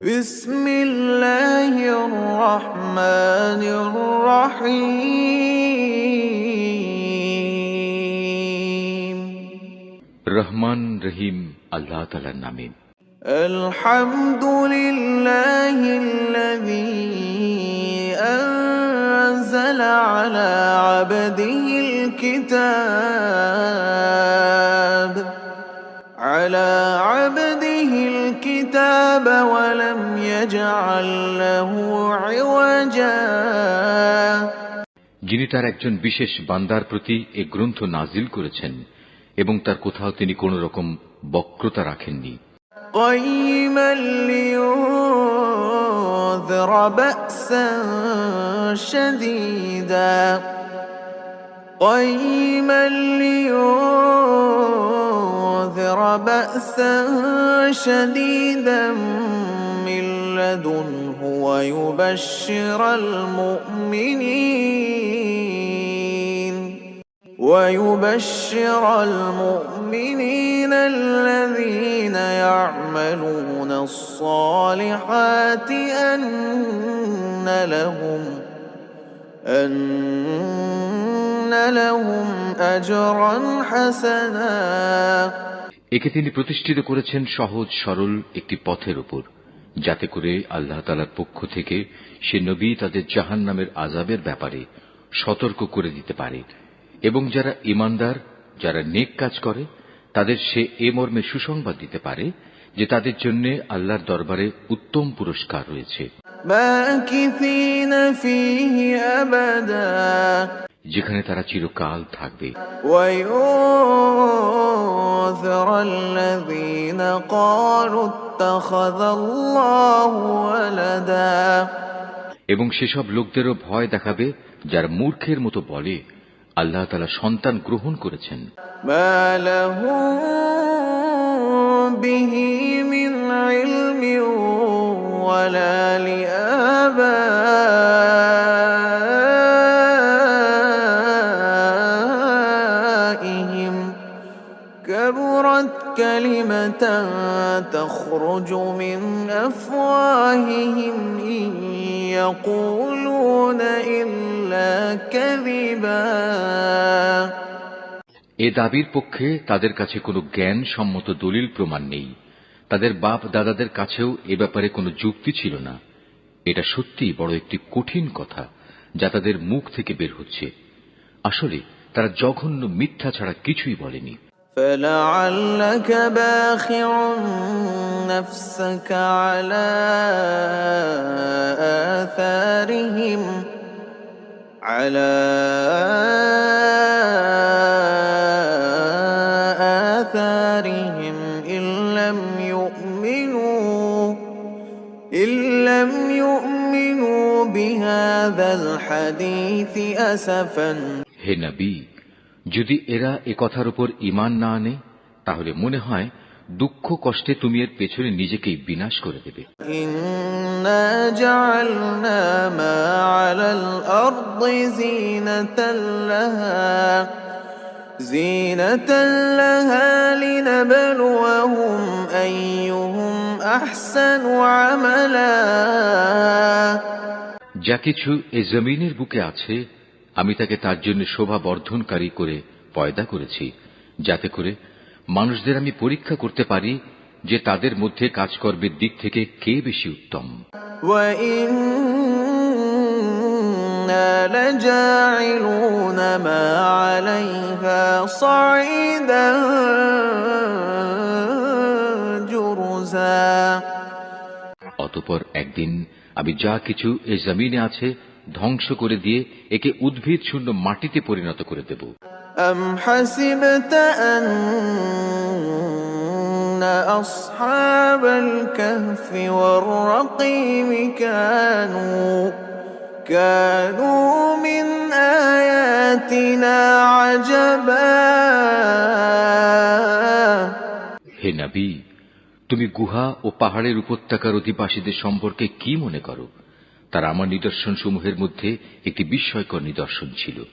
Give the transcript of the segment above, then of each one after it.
بسم الله الرحمن الرحيم রহমান রহিম আল্লাহ তাআলার নামে। الحمد لله الذي أنزل على عبده الكتاب ولم يجعل له عوجا যিনি তার একজন বিশেষ বান্দার প্রতি এ গ্রন্থ নাজিল করেছেন এবং তার কোথাও তিনি কোন রকম বক্রতা রাখেননি। قيما لينذر بأسا شديدا من لدنه ويبشر المؤمنين الذين يعملون الصالحات أن لهم أجرا حسنا। একে তিনি প্রতিষ্ঠিত করেছেন সহজ সরল একটি পথের উপর, যাতে করে আল্লাহ তাআলার পক্ষ থেকে সে নবী তাদের জাহান্নামের আযাবের ব্যাপারে সতর্ক করে দিতে পারে এবং যারা ঈমানদার, যারা নেক কাজ করে তাদের সে এ মর্মে সুসংবাদ দিতে পারে যে তাদের জন্য আল্লাহর দরবারে উত্তম পুরস্কার রয়েছে, যেখানে তারা চিরকাল থাকবে। এবং সেসব লোকদেরও ভয় দেখাবে যারা মূর্খের মতো বলে আল্লাহ তাআলা সন্তান গ্রহণ করেছেন। كبرت كلمة تخرج من أفواههم إن يقولون إلا كذبا। এ দাবির পক্ষে তাদের কাছে কোনো জ্ঞান সম্মত দলিল প্রমাণ নেই, তাদের বাপ দাদাদের কাছেও এ ব্যাপারে কোনো যুক্তি ছিল না। এটা সত্যিই বড় একটি কঠিন কথা যা তাদের মুখ থেকে বের হচ্ছে। আসলে তারা জঘন্য মিথ্যা ছাড়া কিছুই বলেনি। فلعلك باخع نفسك على آثارهم إن لم يؤمنوا بهذا الحديث أسفا। হে নবী, যদি এরা এ কথার উপর ঈমান না আনে তাহলে মনে হয় দুঃখ কষ্টে তুমি এর পেছনে নিজেকেই বিনাশ করে দেবে। ইন্না জাআলনা মা আলাল আরদি زينة لها لنبلوهم أيهم أحسن عملا। যা কিছু এই জমিনের বুকে আছে আমি তাকে তার জন্য শোভা বর্ধনকারী করে পয়দা করেছি, যাতে করে মানুষদের আমি পরীক্ষা করতে পারি যে তাদের মধ্যে কাজকর্মের দিক থেকে কে বেশি উত্তম। وَإِنَّا لَجَاعِلُونَ مَا عَلَيْهَا صَعِيدًا جُرُزًا। অতঃপর একদিন আমি যা কিছু এই জমিনে আছে ধ্বংস করে দিয়ে একে উদ্ভিদ শূন্য মাটিতে পরিণত করে দেব। أَمْ حَسِبْتَ أَنَّ أَصْحَابَ الْكَهْفِ وَالرَّقِيمِ كانوا من آياتنا عجبا। হে নবী, তুমি গুহা ও পাহাড়ের উপত্যকার অধিবাসীদের সম্পর্কে কি মনে করো? তারা আমার নিদর্শন সমূহের মধ্যে একটি বিস্ময়কর নিদর্শন ছিল।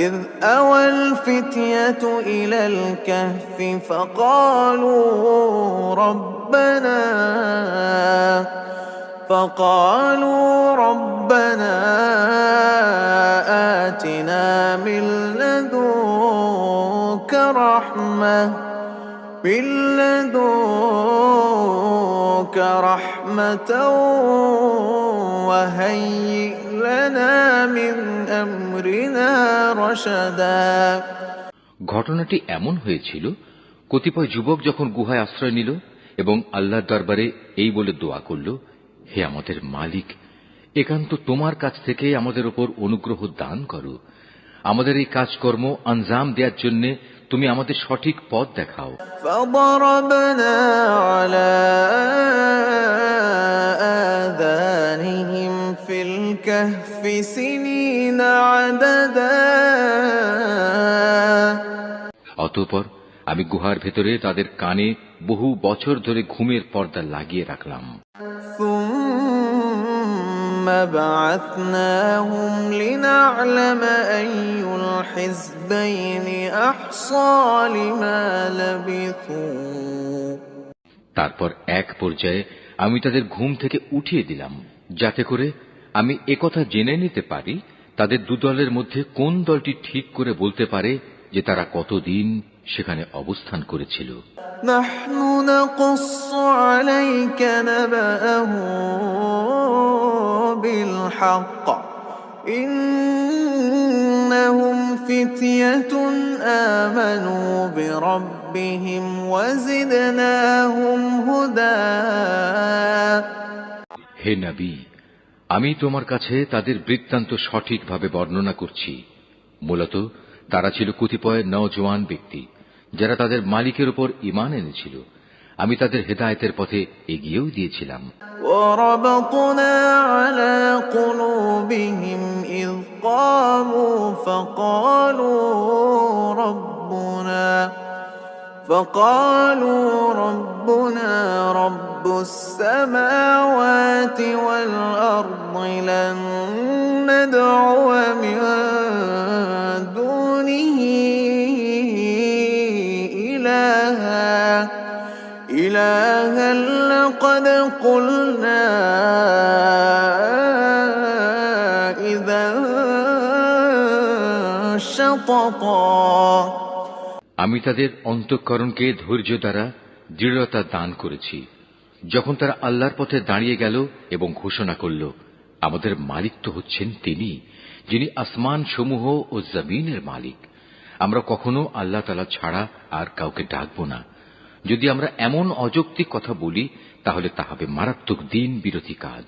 إذ أوى الفتية إلى الكهف فقالوا فقالوا ربنا آتنا من لدنك رحمة وهيئ لنا من أمرنا رشدا। ঘটনাটি এমন হয়েছিল, কতিপয় যুবক যখন গুহায় আশ্রয় নিল এবং আল্লাহর দরবারে এই বলে দোয়া করল, হে আমাদের মালিক, একান্ত তোমার কাছ থেকে আমাদের উপর অনুগ্রহ দান করো, আমাদের এই কাজকর্ম আঞ্জাম দেওয়ার জন্য তুমি আমাদের সঠিক পথ দেখাও। فضربنا على آذانهم في الكهف سنين عددا। অতঃপর আমি গুহার ভেতরে তাদের কানে বহু বছর ধরে ঘুমের পর্দা লাগিয়ে রাখলাম। ثم بعثناهم لنعلم أي الحزبين أحصى لما لبثوا। তারপর এক পর্যায়ে আমি তাদের ঘুম থেকে উঠিয়ে দিলাম, যাতে করে আমি একথা জেনে নিতে পারি তাদের দুদলের মধ্যে কোন দলটি ঠিক করে বলতে পারে যে তারা কতদিন সেখানে অবস্থান করেছিল। نحن نقص عليك نبأهم بالحق إنهم فتية آمنوا بربهم وزدناهم هدى। হে নবী, আমি তোমার কাছে তাদের বৃত্তান্ত সঠিকভাবে বর্ণনা করছি। মূলত তারা ছিল কতিপয় নওজোয়ান ব্যক্তি যারা তাদের মালিকের উপর ঈমান এনেছিল। আমি তাদের হেদায়েতের পথে এগিয়েও দিয়েছিলাম। وربطنا على قلوبهم إذ قاموا فقالوا ربنا رب السماوات والأرض لن ندعو من دونه إلها لقد قلنا إذا شططا। আমি তাদের অন্তঃকরণকে ধৈর্য দ্বারা দৃঢ়তা দান করেছি যখন তারা আল্লাহর পথে দাঁড়িয়ে গেল এবং ঘোষণা করল, আমাদের মালিক তো হচ্ছেন তিনি, যিনি আসমান সমূহ ও জমিনের মালিক। আমরা কখনো আল্লাহ তাআলা ছাড়া আর কাউকে ডাকব না। যদি আমরা এমন অযৌক্তিক কথা বলি তাহলে তা হবে মারাত্মক দিন বিরোধী কাজ।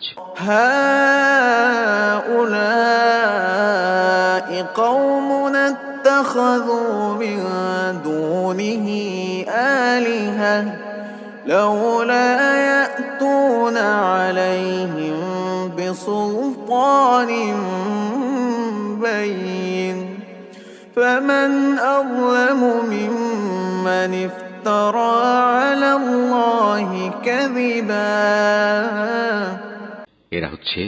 হাউলাই কওমুন ইত্তাখাযু মিন দুনিহি আলিহা লাউলা ইয়াতুনা আলাইহিম বিসুলতানিন বাইয়িন ফামান আযলামু মিম্মান افترى على الله كذبا। এরা হচ্ছে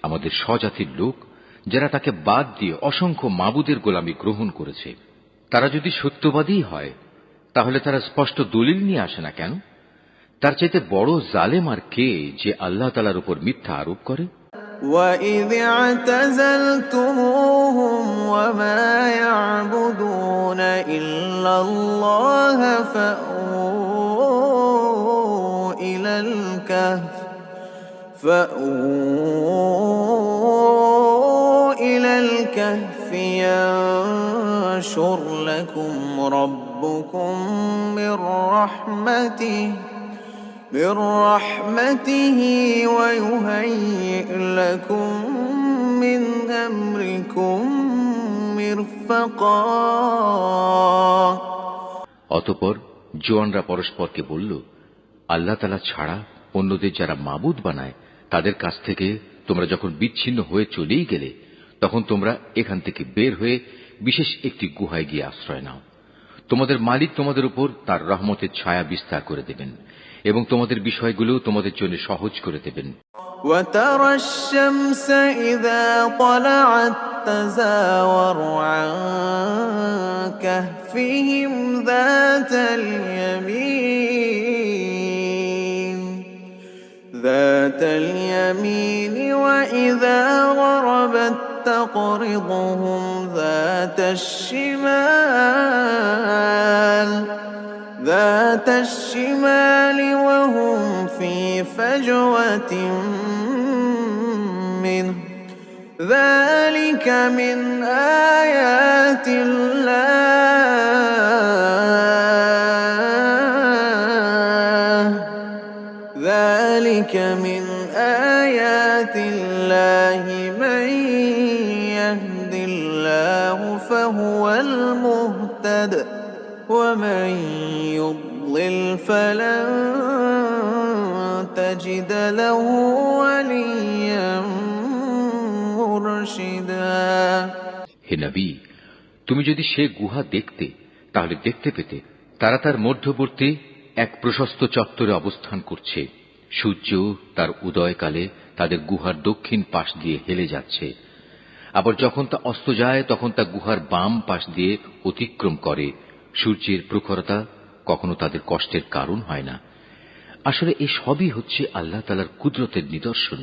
আমাদের স্বজাতির লোক যারা তাকে বাদ দিয়ে অসংখ্য মাবুদের গোলামি গ্রহণ করেছে। তারা যদি সত্যবাদী হয় তাহলে তারা স্পষ্ট দলিল নিয়ে আসে না কেন? তার চাইতে বড় জালেম আর কে যে আল্লাহ তাআলার উপর মিথ্যা আরোপ করে? وَإِذِ اعْتَزَلْتُمُوهُمْ وَمَا يَعْبُدُونَ إِلَّا اللَّهَ فَأْوُوا إِلَى الْكَهْفِ يَنشُرْ لَكُمْ رَبُّكُمْ مِنْ رحمته ويهيئ لكم من أمركم مرفقا। অতঃপর জওয়ানরা পরস্পরকে বলল, আল্লাহ তাআলা ছাড়া অন্যদের যারা মাবুদ বানায় তাদের কাছ থেকে তোমরা যখন বিচ্ছিন্ন হয়ে চলেই গেলে তখন তোমরা এখান থেকে বের হয়ে বিশেষ একটি গুহায় গিয়ে আশ্রয় নাও। তোমাদের মালিক তোমাদের উপর তার রহমতের ছায়া বিস্তার করে দেবেন এবং তোমাদের বিষয়গুলো তোমাদের জন্য সহজ করে দেবেন। وترى الشمس إذا طلعت تزاور عن كهفهم ذات اليمين وإذا غربت تقرضهم ذات الشمال وهم في فجوة منه ذلك من آيات الله من يهد الله فهو المهتد ومن يضلل فلن تجد له وليا مرشدا। হে নবী, তুমি যদি সে গুহা দেখতে তাহলে দেখতে পেতে তারা তার মধ্যবর্তী এক প্রশস্ত চত্বরে অবস্থান করছে। সূর্য তার উদয়কালে তাদের গুহার দক্ষিণ পাশ দিয়ে হেলে যাচ্ছে, আবার যখন তা অস্ত যায় তখন তা গুহার বাম পাশ দিয়ে অতিক্রম করে। সূর্যের প্রখরতা কখনো তাদের কষ্টের কারণ হয় না। আসলে এ সবই হচ্ছে আল্লাহ তাআলার কুদরতের নিদর্শন।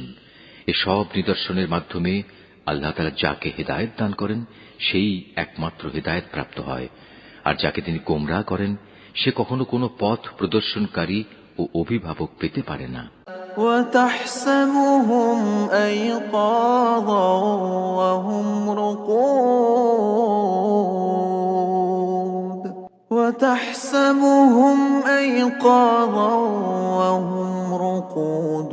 এ সব নিদর্শনের মাধ্যমে আল্লাহ তাআলা যাকে হেদায়েত দান করেন সেই একমাত্র হেদায়েত প্রাপ্ত হয়, আর যাকে তিনি গোমরাহ করেন সে কখনো কোনো পথ প্রদর্শনকারী ও অভিভাবক পেতে পারে না। وتحسبهم أيقاظا وهم رقود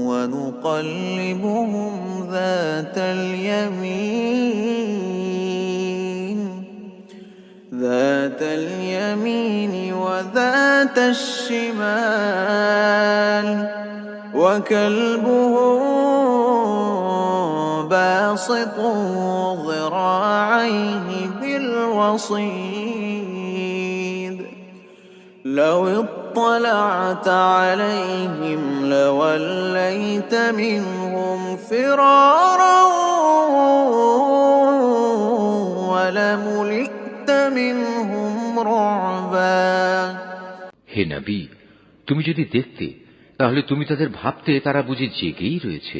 ونقلبهم ذات اليمين وذات الشمال وكلبهم باسط ذراعيه بالوصيد لو اطلعت عليهم لوليت منهم فرارا ولملئت منهم رعبا। হে নবী, তুমি যদি দেখতে তাহলে তুমি তাদের ভাবতে তারা বুঝি জেগেই রয়েছে,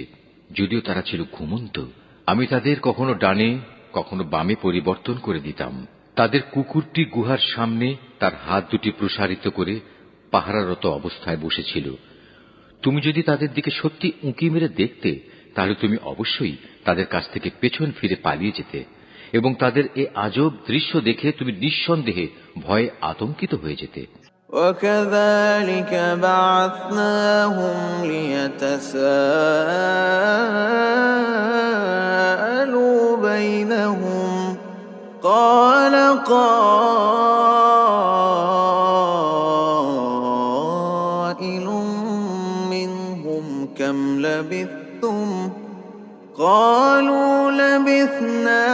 যদিও তারা ছিল ঘুমন্ত। আমি তাদের কখনো ডানে কখনো বামে পরিবর্তন করে দিতাম। তাদের কুকুরটি গুহার সামনে তার হাত দুটি প্রসারিত করে পাহারারত অবস্থায় বসেছিল। তুমি যদি তাদের দিকে সত্যি উঁকি মেরে দেখতে তাহলে তুমি অবশ্যই তাদের কাছ থেকে পেছন ফিরে পালিয়ে যেতে, এবং তাদের এ আজব দৃশ্য দেখে তুমি নিঃসন্দেহে ভয়ে আতঙ্কিত হয়ে যেতে। وكذلك بعثناهم ليتساءلوا بينهم قال قائل منهم كم لبثتم قالوا لبثنا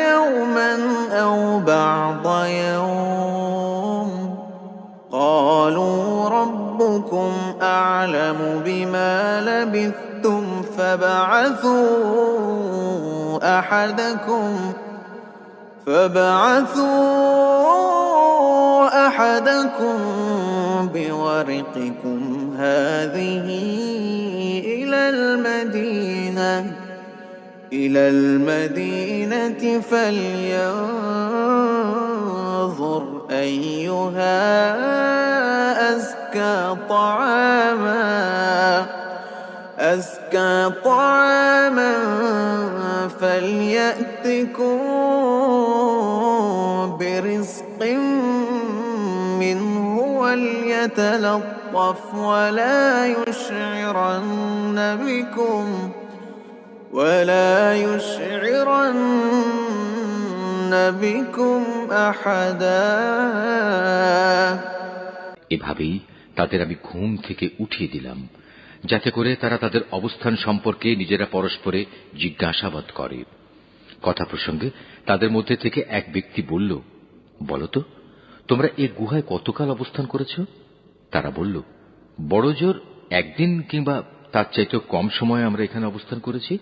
يوما أو بعض يوم قالوا ربكم أعلم بما لبثتم فابعثوا أحدكم بورقكم هذه إلى المدينة فلينظر أيها أزكى طعاما فليأتكم برزق منه وليتلطف ولا يشعرن بكم أحدا। এভাবেই তাদের আমি ঘুম থেকে উঠিয়ে দিলাম, যাতে করে তারা তাদের অবস্থান সম্পর্কে নিজেরা পরস্পরে জিজ্ঞাসাবাদ করে। কথা প্রসঙ্গে তাদের মধ্যে থেকে এক ব্যক্তি বলল, বলতো তোমরা এ গুহায় কতকাল অবস্থান করেছ? তারা বলল, বড় জোর একদিন কিংবা তার চাইতেও কম সময় আমরা এখানে অবস্থান করেছি।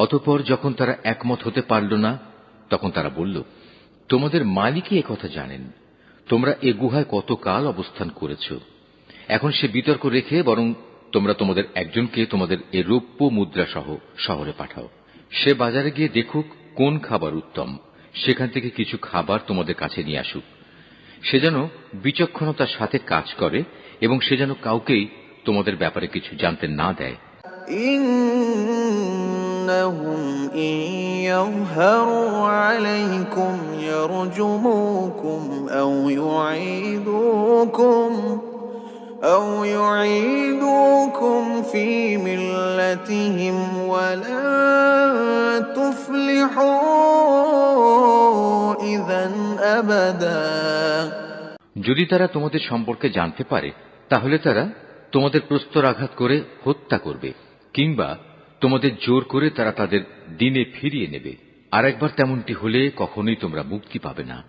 অতঃপর যখন তারা একমত হতে পারল না তখন তারা বলল, তোমাদের মালিকই একথা জানেন, তোমরা এ গুহায় কতকাল অবস্থান করেছ। এখন সে বিতর্ক রেখে বরং তোমরা তোমাদের একজনকে তোমাদের এ রৌপ্য মুদ্রা সহ শহরে পাঠাও। সে বাজারে গিয়ে দেখুক কোন খাবার উত্তম, সেখান থেকে কিছু খাবার তোমাদের কাছে নিয়ে আসুক। সে যেন বিচক্ষণতার সাথে কাজ করে এবং সে যেন কাউকেই তোমাদের ব্যাপারে কিছু জানতে না দেয়। إنهم إن يظهروا عليكم يرجموكم أو يعيدوكم في ملتهم ولن تفلحوا إذا أبدا। যদি তারা তোমাদের সম্পর্কে জানতে পারে তাহলে তারা তোমাদের প্রস্তরাঘাত করে হত্যা করবে, কিংবা তোমাদের জোর করে তারা তাদের দিনে ফিরিয়ে নেবে। আর একবার তেমনটি হলে কখনোই তোমরা মুক্তি পাবে না।